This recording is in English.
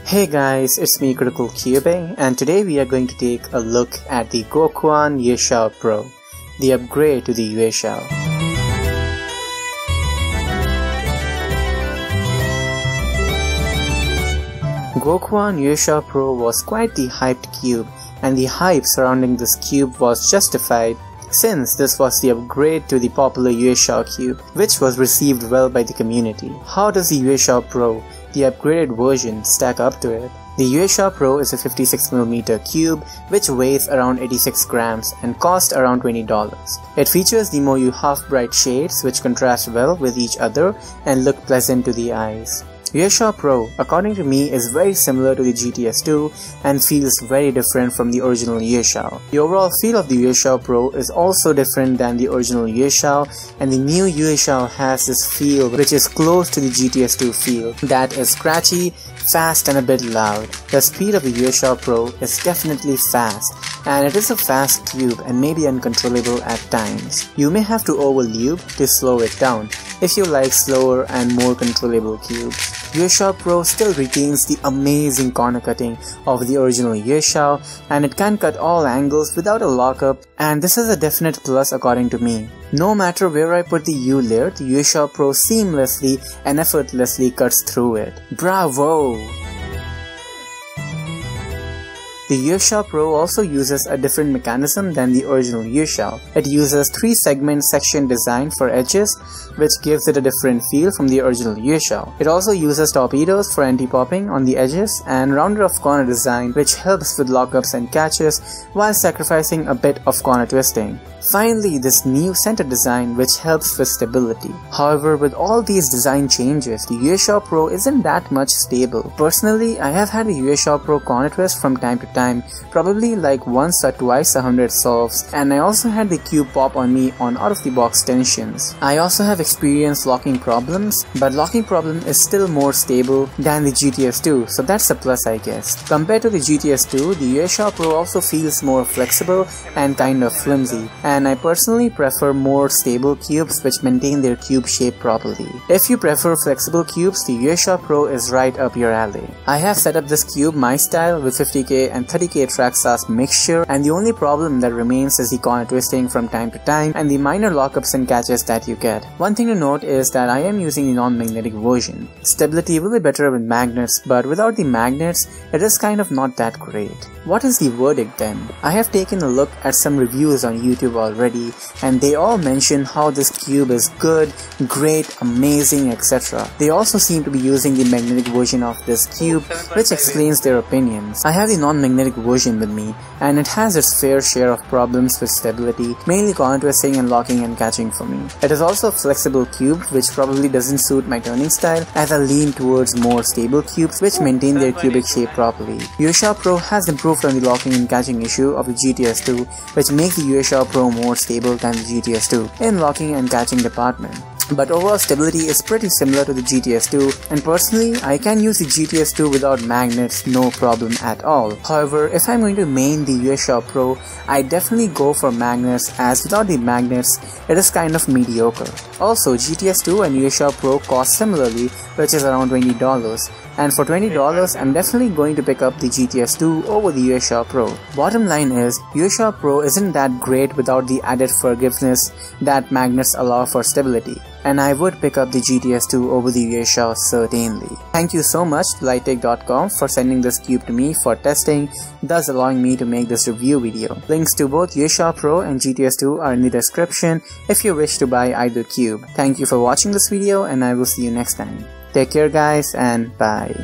Hey guys, it's me CriticalCubing, and today we are going to take a look at the GuoGuan YueXiao Pro, the upgrade to the Yuexiao. GuoGuan YueXiao Pro was quite the hyped cube, and the hype surrounding this cube was justified since this was the upgrade to the popular Yuexiao cube, which was received well by the community. How does the YueXiao Pro, the upgraded version, stack up to it? The YueXiao Pro is a 56mm cube which weighs around 86 grams and costs around $20. It features the Moyu half-bright shades which contrast well with each other and look pleasant to the eyes. YueXiao Pro, according to me, is very similar to the GTS2 and feels very different from the original Yuexiao. The overall feel of the YueXiao Pro is also different than the original Yuexiao, and the new Yuexiao has this feel which is close to the GTS2 feel, that is scratchy, fast and a bit loud. The speed of the YueXiao Pro is definitely fast, and it is a fast cube and may be uncontrollable at times. You may have to over-lube to slow it down if you like slower and more controllable cubes. YueXiao Pro still retains the amazing corner cutting of the original Yuexiao, and it can cut all angles without a lockup, and this is a definite plus according to me. No matter where I put the U layer, the YueXiao Pro seamlessly and effortlessly cuts through it. Bravo! The YueXiao Pro also uses a different mechanism than the original Yuexiao. It uses 3-segment section design for edges, which gives it a different feel from the original Yuexiao. It also uses torpedoes for anti-popping on the edges and rounded off corner design, which helps with lockups and catches while sacrificing a bit of corner twisting. Finally, this new center design which helps with stability. However, with all these design changes, the YueXiao Pro isn't that much stable. Personally, I have had a YueXiao Pro corner twist from time to time, probably like once or twice 100 solves, and I also had the cube pop on me on out-of-the-box tensions. I also have experienced locking problems, but locking problem is still more stable than the GTS2, so that's a plus I guess. Compared to the GTS2, the YueXiao Pro also feels more flexible and kind of flimsy, and I personally prefer more stable cubes which maintain their cube shape properly. If you prefer flexible cubes, the YueXiao Pro is right up your alley. I have set up this cube my style with 50k and 30k track sauce mixture, and the only problem that remains is the corner twisting from time to time and the minor lockups and catches that you get. One thing to note is that I am using the non-magnetic version. Stability will be better with magnets, but without the magnets, it is kind of not that great. What is the verdict then? I have taken a look at some reviews on YouTube already, and they all mention how this cube is good, great, amazing, etc. They also seem to be using the magnetic version of this cube, which explains their opinions. I have the non-magnetic version with me, and it has its fair share of problems with stability, mainly corner twisting and locking and catching for me. It is also a flexible cube, which probably doesn't suit my turning style, as I lean towards more stable cubes which maintain their cubic shape properly. YueXiao Pro has improved on the locking and catching issue of the GTS2, which makes the YueXiao Pro more stable than the GTS2 in locking and catching department. But overall stability is pretty similar to the GTS2, and personally I can use the GTS2 without magnets no problem at all. However, if I'm going to main the YueXiao Pro, I definitely go for magnets, as without the magnets it is kind of mediocre. Also, GTS2 and YueXiao Pro cost similarly, which is around $20, and for $20 I'm definitely going to pick up the GTS2 over the YueXiao Pro. Bottom line is, YueXiao Pro isn't that great without the added forgiveness that magnets allow for stability, and I would pick up the GTS2 over the Yuexiao certainly. Thank you so much to Lightake.com for sending this cube to me for testing, thus allowing me to make this review video. Links to both YueXiao Pro and GTS2 are in the description if you wish to buy either cube. Thank you for watching this video, and I will see you next time. Take care guys, and bye.